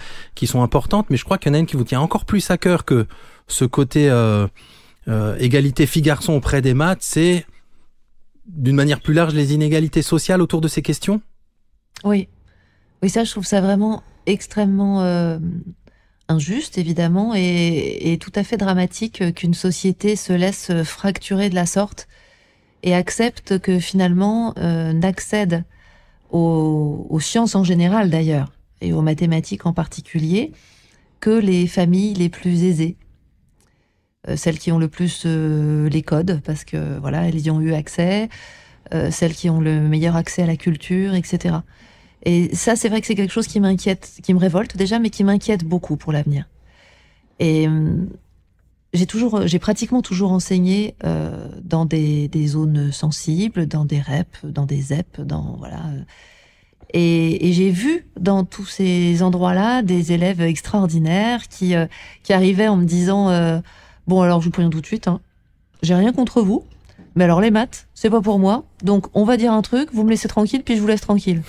importantes, mais je crois qu'il y en a une qui vous tient encore plus à cœur que ce côté égalité filles-garçons auprès des maths, c'est d'une manière plus large les inégalités sociales autour de ces questions. Oui, ça, je trouve ça vraiment extrêmement injuste, évidemment, et tout à fait dramatique qu'une société se laisse fracturer de la sorte et accepte que finalement n'accède aux sciences en général d'ailleurs, et aux mathématiques en particulier, que les familles les plus aisées. Celles qui ont le plus les codes, parce que voilà, elles y ont eu accès, celles qui ont le meilleur accès à la culture, etc. Et ça, c'est vrai que c'est quelque chose qui m'inquiète, qui me révolte déjà, mais qui m'inquiète beaucoup pour l'avenir. Et j'ai pratiquement toujours enseigné dans des zones sensibles, dans des REP, dans des ZEP, et j'ai vu dans tous ces endroits-là des élèves extraordinaires qui arrivaient en me disant bon, alors je vous préviens tout de suite, j'ai rien contre vous, mais alors les maths, c'est pas pour moi, donc on va dire un truc, vous me laissez tranquille, puis je vous laisse tranquille.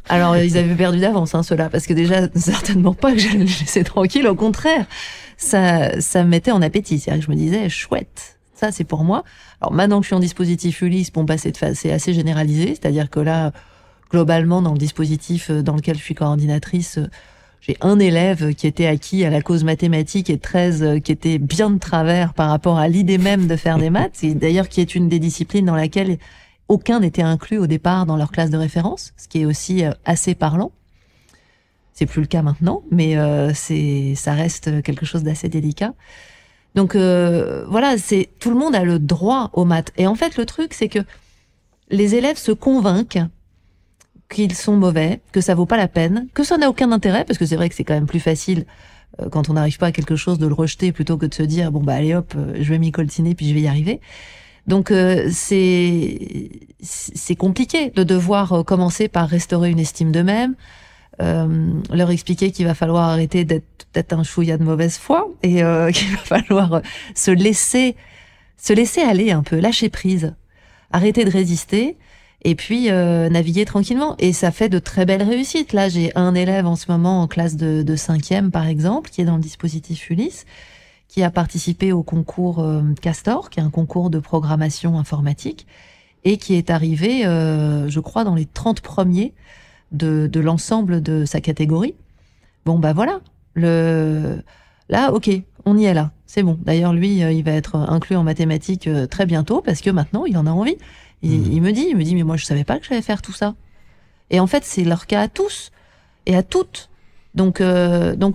Alors ils avaient perdu d'avance, ceux-là, parce que déjà, certainement pas que j'allais les laisser tranquille, au contraire, ça me mettait en appétit, c'est-à-dire que je me disais, chouette, ça c'est pour moi. Alors maintenant que je suis en dispositif Ulysse, c'est assez généralisé, c'est-à-dire que là, globalement, dans le dispositif dans lequel je suis coordinatrice, j'ai un élève qui était acquis à la cause mathématique et 13 qui était bien de travers par rapport à l'idée même de faire des maths, et d'ailleurs qui est une des disciplines dans laquelle aucun n'était inclus au départ dans leur classe de référence, ce qui est aussi assez parlant. C'est plus le cas maintenant, mais ça reste quelque chose d'assez délicat. Donc voilà, tout le monde a le droit aux maths. Et en fait, le truc, c'est que les élèves se convainquent qu'ils sont mauvais, que ça vaut pas la peine, que ça n'a aucun intérêt, parce que c'est vrai que c'est quand même plus facile quand on n'arrive pas à quelque chose de le rejeter plutôt que de se dire bon allez hop, je vais m'y coltiner puis je vais y arriver. Donc c'est compliqué de devoir commencer par restaurer une estime d'eux-mêmes, leur expliquer qu'il va falloir arrêter d'être un chouïa de mauvaise foi et qu'il va falloir se laisser aller un peu, lâcher prise, arrêter de résister. Et puis naviguer tranquillement. Et ça fait de très belles réussites. Là, j'ai un élève en ce moment en classe de 5e, par exemple, qui est dans le dispositif Ulysse, qui a participé au concours Castor, qui est un concours de programmation informatique, et qui est arrivé, je crois, dans les 30 premiers de l'ensemble de sa catégorie. Bon, voilà. Là, ok, on y est là. C'est bon. D'ailleurs, lui, il va être inclus en mathématiques très bientôt, parce que maintenant, il en a envie. Il me dit, mais moi je savais pas que j'allais faire tout ça. Et en fait, c'est leur cas à tous et à toutes. Donc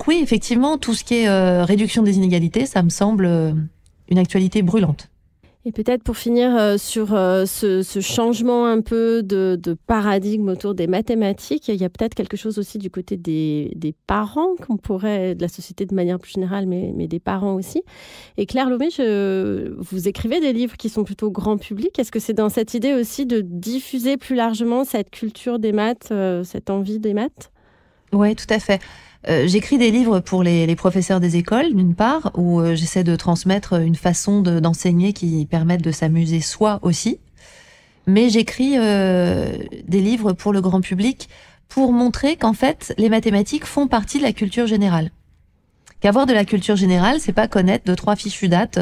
oui, effectivement, tout ce qui est réduction des inégalités, ça me semble une actualité brûlante. Et peut-être pour finir sur ce changement un peu de paradigme autour des mathématiques, il y a peut-être quelque chose aussi du côté des parents, de la société de manière plus générale, mais des parents aussi. Et Claire Lomé, vous écrivez des livres qui sont plutôt grand public. Est-ce que c'est dans cette idée aussi de diffuser plus largement cette culture des maths, cette envie des maths ? Oui, tout à fait. J'écris des livres pour les professeurs des écoles, d'une part, où j'essaie de transmettre une façon d'enseigner qui permette de s'amuser soi aussi. Mais j'écris des livres pour le grand public pour montrer qu'en fait, les mathématiques font partie de la culture générale. Qu'avoir de la culture générale, c'est pas connaître 2-3 fichues dates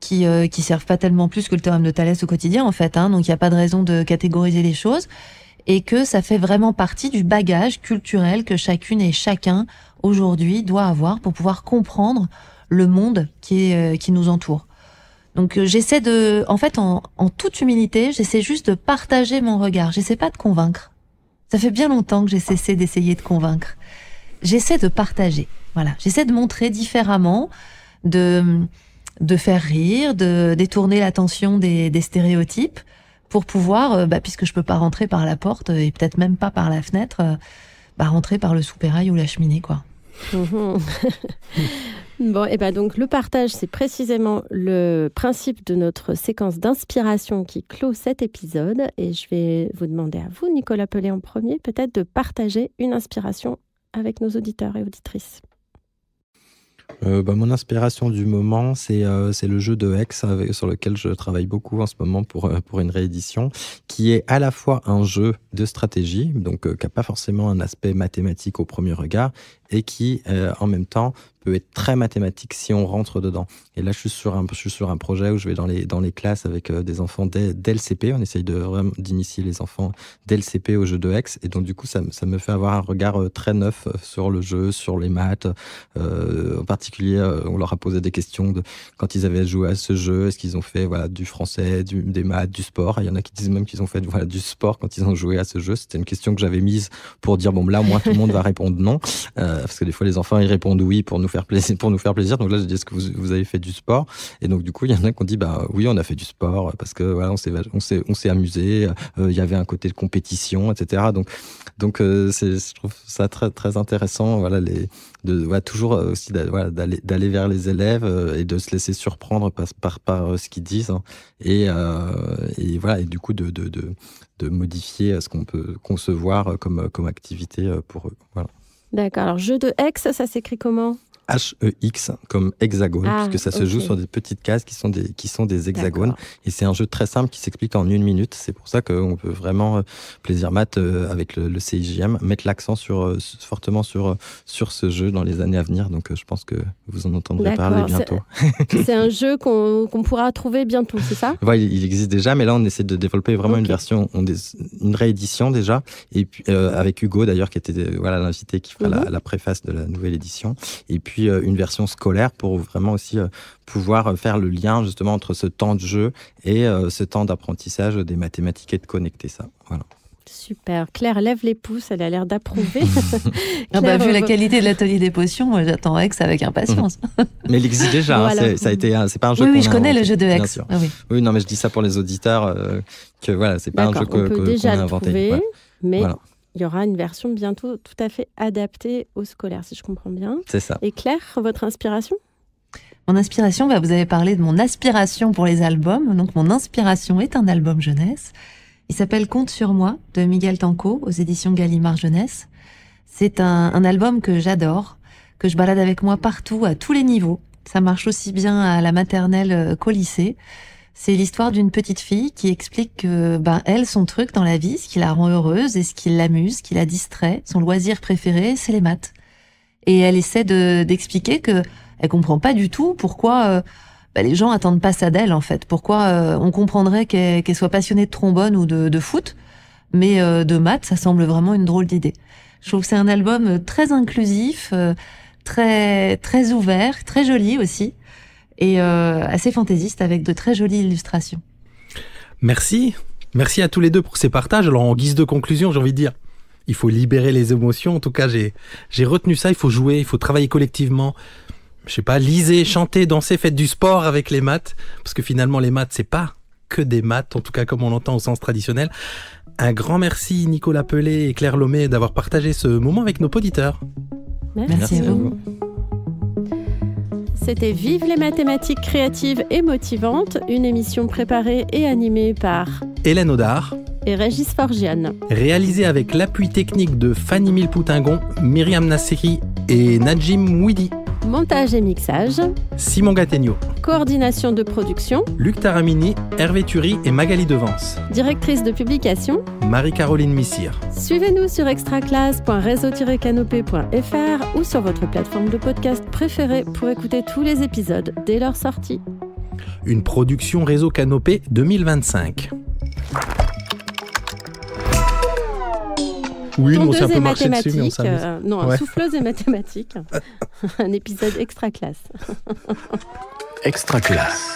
qui servent pas tellement plus que le théorème de Thalès au quotidien, en fait. Donc il n'y a pas de raison de catégoriser les choses. et que ça fait vraiment partie du bagage culturel que chacune et chacun aujourd'hui doit avoir pour pouvoir comprendre le monde qui nous entoure. Donc j'essaie en toute humilité, j'essaie juste de partager mon regard. J'essaie pas de convaincre. Ça fait bien longtemps que j'ai cessé d'essayer de convaincre. J'essaie de partager. Voilà, j'essaie de montrer différemment, de faire rire, de détourner l'attention des stéréotypes pour pouvoir, puisque je peux pas rentrer par la porte et peut-être même pas par la fenêtre, rentrer par le soupirail ou la cheminée, quoi. Bon, et donc le partage, c'est précisément le principe de notre séquence d'inspiration qui clôt cet épisode. Et je vais vous demander à vous, Nicolas Pelé, en premier, peut-être de partager une inspiration avec nos auditeurs et auditrices. Mon inspiration du moment, c'est le jeu de Hex sur lequel je travaille beaucoup en ce moment pour une réédition, qui est à la fois un jeu de stratégie, donc qui n'a pas forcément un aspect mathématique au premier regard, et qui, en même temps, peut être très mathématique si on rentre dedans. Et là, je suis sur un projet où je vais dans les classes avec des enfants dès le CP. On essaye d'initier les enfants dès le CP au jeu de Hex. Et donc, du coup, ça me fait avoir un regard très neuf sur le jeu, sur les maths. En particulier, on leur a posé des questions de quand ils avaient joué à ce jeu. Est-ce qu'ils ont fait du français, des maths, du sport? Il y en a qui disent même qu'ils ont fait du sport quand ils ont joué à ce jeu. C'était une question que j'avais mise pour dire, là, au moins, tout le monde va répondre non. Parce que des fois, les enfants, ils répondent oui pour nous faire plaisir. Donc là, j'ai dit, est-ce que vous avez fait du sport? Et donc, du coup, il y en a qui ont dit, oui, on a fait du sport parce que on s'est amusé. Il y avait un côté de compétition, etc. Donc, je trouve ça très, très intéressant, toujours aussi d'aller vers les élèves et de se laisser surprendre par ce qu'ils disent, hein, et du coup de modifier ce qu'on peut concevoir comme activité pour eux. Voilà. D'accord. Alors, jeu de Hex, ça s'écrit comment? HEX comme hexagone, puisque ça se joue sur des petites cases qui sont des hexagones. D'accord. Et c'est un jeu très simple qui s'explique en 1 minute. C'est pour ça qu'on peut vraiment, Plaisir Math, avec le CIJM, mettre l'accent fortement sur ce jeu dans les années à venir. Donc je pense que vous en entendrez parler bientôt. C'est un jeu qu'on pourra trouver bientôt, c'est ça? Ouais, il existe déjà, mais là on essaie de développer vraiment une version, une réédition déjà, et puis avec Hugo d'ailleurs qui était l'invité qui fera la préface de la nouvelle édition. Et puis une version scolaire pour vraiment aussi pouvoir faire le lien justement entre ce temps de jeu et ce temps d'apprentissage des mathématiques et de connecter ça. Voilà. Super. Claire lève les pouces, elle a l'air d'approuver. Vu la qualité de l'atelier des potions, moi j'attends Hex avec impatience. Mais il existe déjà, voilà. C'est pas un jeu Oui, je connais le jeu de Hex. Ah, oui, non, mais je dis ça pour les auditeurs, que c'est pas un jeu qu'on a inventé. Mais il y aura une version bientôt tout à fait adaptée aux scolaires, si je comprends bien. C'est ça. Et Claire, votre inspiration? Mon inspiration, vous avez parlé de mon aspiration pour les albums. Donc, mon inspiration est un album jeunesse. Il s'appelle Compte sur moi, de Miguel Tanco, aux éditions Gallimard Jeunesse. C'est un album que j'adore, que je balade avec moi partout, à tous les niveaux. Ça marche aussi bien à la maternelle qu'au lycée. C'est l'histoire d'une petite fille qui explique que, elle, son truc dans la vie, ce qui la rend heureuse et ce qui l'amuse, ce qui la distrait, son loisir préféré, c'est les maths. Et elle essaie d'expliquer que elle comprend pas du tout pourquoi les gens attendent pas ça d'elle, en fait. Pourquoi on comprendrait qu'elle soit passionnée de trombone ou de foot, mais de maths, ça semble vraiment une drôle d'idée. Je trouve que c'est un album très inclusif, très, très ouvert, très joli aussi. Et assez fantaisiste avec de très jolies illustrations. Merci à tous les deux pour ces partages. Alors en guise de conclusion, j'ai envie de dire, il faut libérer les émotions. En tout cas, j'ai retenu ça. Il faut jouer, il faut travailler collectivement. Je sais pas, lisez, chantez, dansez, faites du sport avec les maths, parce que finalement les maths c'est pas que des maths, en tout cas comme on l'entend au sens traditionnel. Un grand merci Nicolas Pelé et Claire Lomé d'avoir partagé ce moment avec nos auditeurs. Merci à vous. C'était Vive les mathématiques créatives et motivantes, une émission préparée et animée par Hélène Audard et Régis Forgiane. Réalisée avec l'appui technique de Fanny Milpoutingon, Myriam Nasseri et Najim Mouidi. Montage et mixage Simon Gattegno. Coordination de production Luc Taramini, Hervé Thury et Magali Devance. Directrice de publication Marie-Caroline Missire. Suivez-nous sur extraclasse.réseau-canopé.fr ou sur votre plateforme de podcast préférée pour écouter tous les épisodes dès leur sortie. Une production Réseau Canopé 2025. Oui, on s'est un Tondeuse peu et marché dessus, mais on mathématiques. s'amuse. Non, Ouais. souffleuse et mathématiques. Un épisode extra classe. Extra classe.